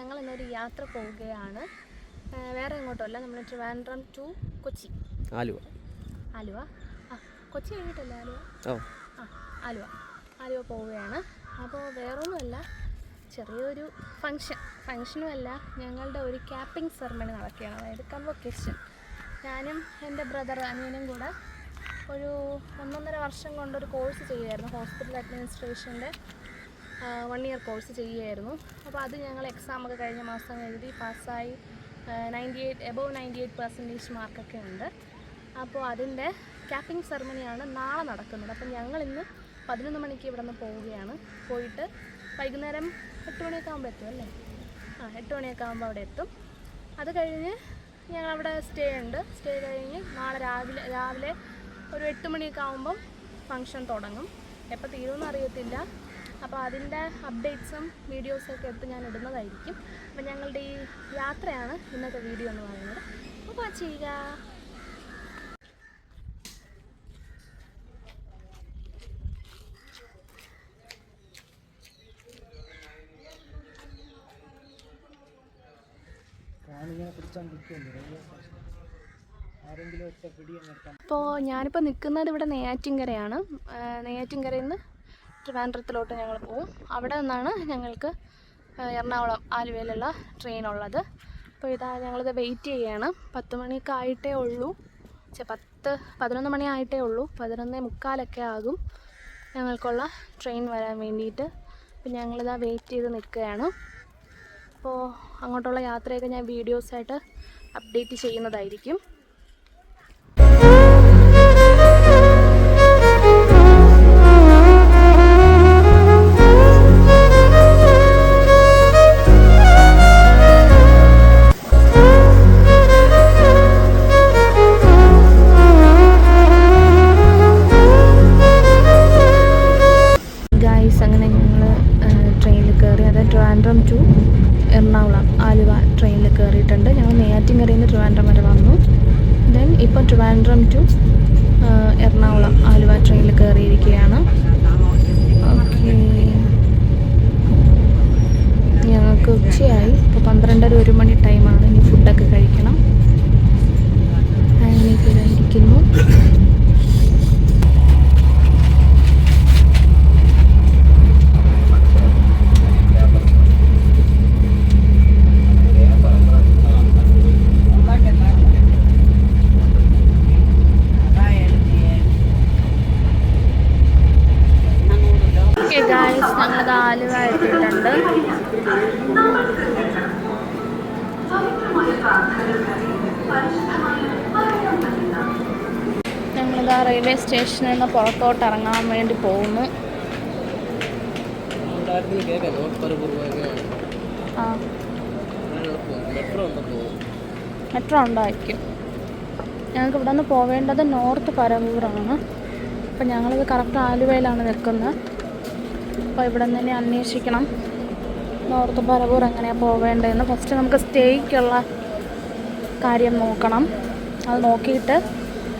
ഞങ്ങൾ ഇന്നൊരു യാത്ര പോവുകയാണ്. വേറെ എങ്ങോട്ടല്ല, നമ്മൾ ട്രിവാൻഡ്രം ടു കൊച്ചി. ആലുവ കൊച്ചി കഴിഞ്ഞിട്ടല്ലേ ആലുവ പോവുകയാണ്. അപ്പോൾ വേറൊന്നുമല്ല, ചെറിയൊരു ഫങ്ഷനുമല്ല, ഞങ്ങളുടെ ഒരു ക്യാപ്പിംഗ് സെറമണി നടക്കുകയാണ്. അതായത് കൺവൊക്കേഷൻ. ഞാനും എൻ്റെ ബ്രദർ അനിയനും കൂടെ ഒരു 1.5 വർഷം കൊണ്ടൊരു കോഴ്സ് ചെയ്യുമായിരുന്നു. ഹോസ്പിറ്റൽ അഡ്മിനിസ്ട്രേഷൻ്റെ 1 ഇയർ കോഴ്സ് ചെയ്യുമായിരുന്നു. അപ്പോൾ അത് ഞങ്ങൾ എക്സാമൊക്കെ കഴിഞ്ഞ മാസം എഴുതി പാസ്സായി. 98% മാർക്കൊക്കെ ഉണ്ട്. അപ്പോൾ അതിൻ്റെ ക്യാപ്പിംഗ് സെറമണിയാണ് നാളെ നടക്കുന്നത്. അപ്പം ഞങ്ങളിന്ന് 11 മണിക്ക് ഇവിടെ നിന്ന് പോവുകയാണ്. പോയിട്ട് വൈകുന്നേരം 8 മണിയൊക്കെ ആകുമ്പോൾ എത്തും അല്ലേ? 8 മണിയൊക്കെ ആകുമ്പോൾ അവിടെ എത്തും. അത് കഴിഞ്ഞ് ഞങ്ങളവിടെ സ്റ്റേ കഴിഞ്ഞ് നാളെ രാവിലെ ഒരു 8 മണിയൊക്കെ ആകുമ്പം ഫങ്ഷൻ തുടങ്ങും. എപ്പോൾ തീരുമെന്ന് അറിയത്തില്ല. അപ്പോൾ അതിൻ്റെ അപ്ഡേറ്റ്സും വീഡിയോസൊക്കെ എടുത്ത് ഞാൻ ഇടുന്നതായിരിക്കും. അപ്പോൾ ഞങ്ങളുടെ ഈ യാത്രയാണ് ഇന്നത്തെ വീഡിയോ എന്ന് പറയുന്നത്. അപ്പോൾ ചെയ്യുക. അപ്പോൾ ഞാനിപ്പോൾ നിൽക്കുന്നത് ഇവിടെ നെയ്യാറ്റിൻകരയാണ്. നെയ്യാറ്റിൻകരയിൽ നിന്ന് ട്രിവാൻഡ്രത്തിലോട്ട് ഞങ്ങൾ പോവും. അവിടെ നിന്നാണ് ഞങ്ങൾക്ക് എറണാകുളം ആലുവയിലുള്ള ട്രെയിൻ ഉള്ളത്. അപ്പോൾ ഞങ്ങളിത് വെയിറ്റ് ചെയ്യുകയാണ്. 10 മണിയൊക്കെ ആയിട്ടേ ഉള്ളൂ. 11 മണി ആയിട്ടേ ഉള്ളൂ. 11:45 ആകും ഞങ്ങൾക്കുള്ള ട്രെയിൻ വരാൻ വേണ്ടിയിട്ട്. അപ്പോൾ ഞങ്ങളിതാ വെയിറ്റ് ചെയ്ത് നിൽക്കുകയാണ്. അപ്പോൾ അങ്ങോട്ടുള്ള യാത്രയൊക്കെ ഞാൻ വീഡിയോസായിട്ട് അപ്ഡേറ്റ് ചെയ്യുന്നതായിരിക്കും. ട്രിവാൻഡ്രം ടു എറണാകുളം ആലുവ ട്രെയിനിൽ കയറിയിട്ടുണ്ട്. ഞങ്ങൾ നെയ്യാറ്റിൻകരയിൽ നിന്ന് ട്രിവാൻഡ്രം വരെ വന്നു. ദെൻ ഇപ്പോൾ ട്രിവാൻഡ്രം ടു എറണാകുളം ആലുവ ട്രെയിനിൽ കയറിയിരിക്കുകയാണ്. ഓക്കെ, ഞങ്ങൾക്ക് ഉച്ചയായി. ഇപ്പോൾ 12:30-1 മണി ടൈമാണ്. ഇനി ഫുഡൊക്കെ കഴിക്കണം. അങ്ങനെയൊക്കെ ഇരിക്കുന്നു. ഞങ്ങളത് ആലുവ എത്തിയിട്ടുണ്ട്. ഞങ്ങളിത് റെയിൽവേ സ്റ്റേഷനിൽ നിന്ന് പുറത്തോട്ട് ഇറങ്ങാൻ വേണ്ടി പോകുന്നു. മെട്രോ ഉണ്ടായിരിക്കും. ഞങ്ങൾക്ക് ഇവിടെ നിന്ന് പോവേണ്ടത് നോർത്ത് പരവൂറാണ്. അപ്പം ഞങ്ങളിത് കറക്റ്റ് ആലുവയിലാണ് നിൽക്കുന്നത്. അപ്പോൾ ഇവിടെ നിന്ന് തന്നെ അന്വേഷിക്കണം നോർത്ത് പരവൂർ എങ്ങനെയാണ് പോവേണ്ടതെന്ന്. ഫസ്റ്റ് നമുക്ക് സ്റ്റേയ്ക്കുള്ള കാര്യം നോക്കണം. അത് നോക്കിയിട്ട്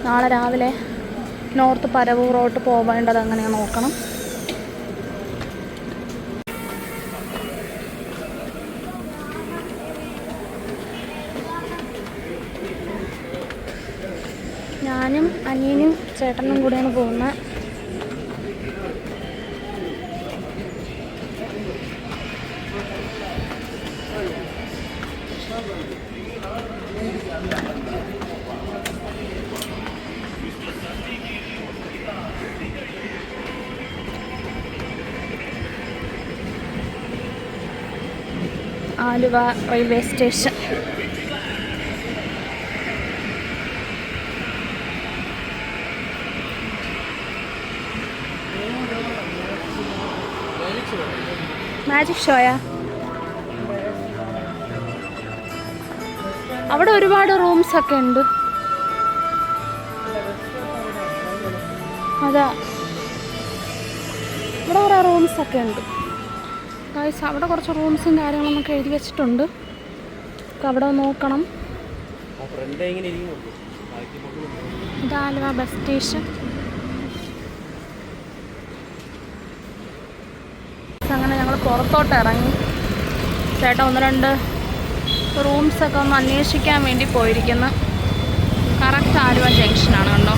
നാളെ രാവിലെ നോർത്ത് പരവൂറോട്ട് പോവേണ്ടത് എങ്ങനെയാണ് നോക്കണം. ഞാനും അനിയനും ചേട്ടനും കൂടെയാണ് പോകുന്നത്. Aluva railway station. മാജിക് ഷോയാ? അവിടെ ഒരുപാട് റൂംസ് ഒക്കെ ഉണ്ട്. അതാ ഇവിടെ കുറേ റൂംസ് ഒക്കെ ഉണ്ട്. അവിടെ കുറച്ച് റൂംസും കാര്യങ്ങളൊക്കെ എഴുതി വെച്ചിട്ടുണ്ട്. അവിടെ നോക്കണം. ഇത് ആലുവ ബസ് സ്റ്റേഷൻ. അങ്ങനെ ഞങ്ങൾ പുറത്തോട്ട് ഇറങ്ങി. ചേട്ടാ 1-2 റൂംസൊക്കെ ഒന്ന് അന്വേഷിക്കാൻ വേണ്ടി പോയിരിക്കുന്നു. കറക്റ്റ് ആലുവ ജംഗ്ഷനാണ് കണ്ടോ.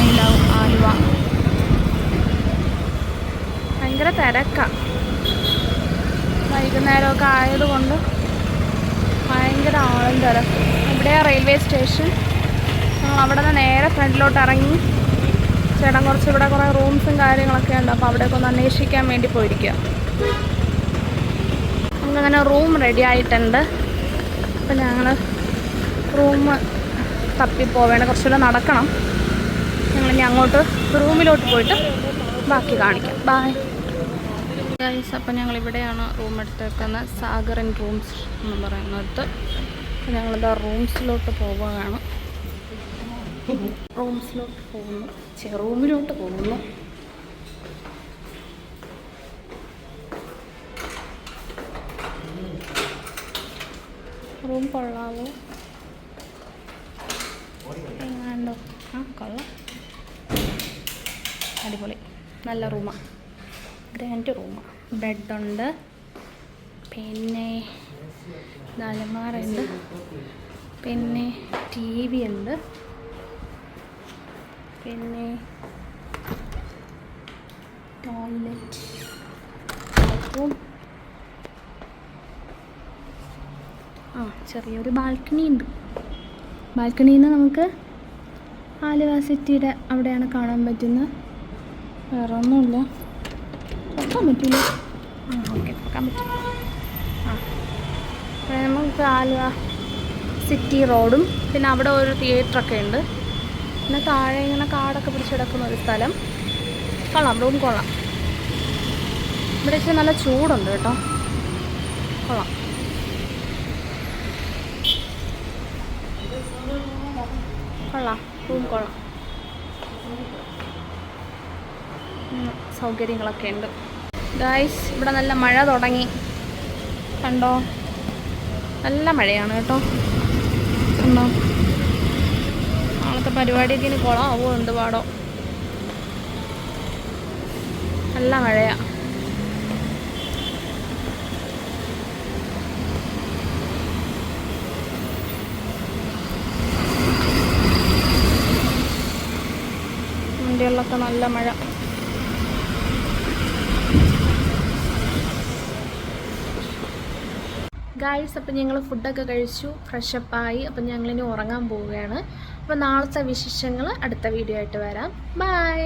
I love Aluva. ഭയങ്കര തിരക്കാണ്. വൈകുന്നേരമൊക്കെ ആയതുകൊണ്ട് ഭയങ്കര ആളും തിരക്ക്. ഇവിടെയാ റെയിൽവേ സ്റ്റേഷൻ. ഞങ്ങൾ അവിടെ നിന്ന് നേരെ ഫ്രണ്ടിലോട്ട് ഇറങ്ങി. ചേട്ടൻ ഇവിടെ കുറേ റൂംസും കാര്യങ്ങളൊക്കെ ഉണ്ട്. അപ്പോൾ അവിടെയൊക്കെ ഒന്ന് അന്വേഷിക്കാൻ വേണ്ടി പോയിരിക്കുക. നമുക്കങ്ങനെ റൂം റെഡി ആയിട്ടുണ്ട്. അപ്പം ഞങ്ങൾ റൂം തപ്പിപ്പോവേണ്ട, കുറച്ചുകൂടെ നടക്കണം. ഞങ്ങളിനി അങ്ങോട്ട് റൂമിലോട്ട് പോയിട്ട് ബാക്കി കാണിക്കാം. Bye guys. അപ്പം ഞങ്ങളിവിടെയാണ് റൂം എടുത്തേക്കുന്നത്, സാഗറൻ റൂംസ് എന്ന് പറയുന്നത്. ഞങ്ങളിതാ റൂംസിലോട്ട് പോവുകയാണ്. റൂംസിലോട്ട് പോകുന്നു, റൂമിലോട്ട് പോകുന്നു. റൂം കൊള്ളാവോ? എങ്ങാണ്ടോ? ആ കൊള്ളാം, അടിപൊളി, നല്ല റൂമാണ്, ഗ്രാൻഡ് റൂമാണ്. ബെഡുണ്ട്, പിന്നെ അലമാരയുണ്ട്, പിന്നെ TV ഉണ്ട്, പിന്നെ ടോയ്ലറ്റ്, ബാത്റൂം, ചെറിയൊരു ബാൽക്കണി ഉണ്ട്. ബാൽക്കണിയിൽ നിന്ന് നമുക്ക് ആലുവ സിറ്റിയുടെ അവിടെയാണ് കാണാൻ പറ്റുന്നത്. വേറെ ഒന്നുമില്ല. നോക്കാൻ പറ്റില്ല. ഓക്കെ, നോക്കാൻ പറ്റും. നമുക്ക് ആലുവ സിറ്റി റോഡും പിന്നെ അവിടെ ഒരു തിയേറ്ററൊക്കെ ഉണ്ട്. പിന്നെ താഴെ ഇങ്ങനെ കാടൊക്കെ പിടിച്ചെടുക്കുന്ന ഒരു സ്ഥലം. കൊള്ളാം, റൂം കൊള്ളാം. ഇവിടെ ഇച്ചിരി നല്ല ചൂടുണ്ട് കേട്ടോ. കൊള്ളാം. കൊള്ളാം, റൂം കൊള്ളാം. സൗകര്യങ്ങളൊക്കെ ഉണ്ട്. ഗായ്സ്, ഇവിടെ നല്ല മഴ തുടങ്ങി കണ്ടോ. നല്ല മഴയാണ് കേട്ടോ. കണ്ടോ, നാളത്തെ പരിപാടിയൊക്കെ ഇനി കുളമാവോ എന്ത് പാടോ. നല്ല മഴയാണ്. വണ്ടികളിലൊക്കെ നല്ല മഴ. ഗായ്സ്, അപ്പം ഞങ്ങൾ ഫുഡൊക്കെ കഴിച്ചു, ഫ്രഷപ്പായി. അപ്പം ഞങ്ങളിനി ഉറങ്ങാൻ പോവുകയാണ്. അപ്പോൾ നാളത്തെ വിശേഷങ്ങൾ അടുത്ത വീഡിയോ ആയിട്ട് വരാം. ബൈ.